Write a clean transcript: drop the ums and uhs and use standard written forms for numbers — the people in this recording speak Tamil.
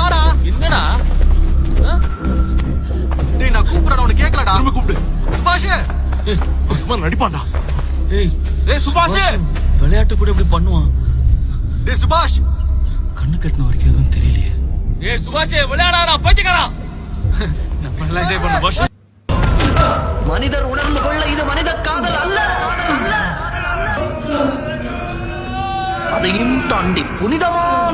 வாடா. என்னடா டேய் நான் கூப்பிடுறேன் உனக்கு கேட்கலடா. திரும்ப கூப்பிடு. சுபாஷ் சும்மா நடிப்பான்டா. டேய் சுபாஷ் விளையாட்டு கூட இப்படி பண்ணுவான். டேய் சுபாஷ் கண்ணு கட்டின வரைக்கும் எதுவும் தெரியலையே. டேய் சுபாஷ் விளையாடாடா பைத்தியக்காரா. நம்ம எல்லாம் என்ஜாய் பண்ண பாஷ். மனிதர் உணர்ந்து கொள்ள இது மனித காதல் அல்ல, அதையும் தாண்டி புனிதமான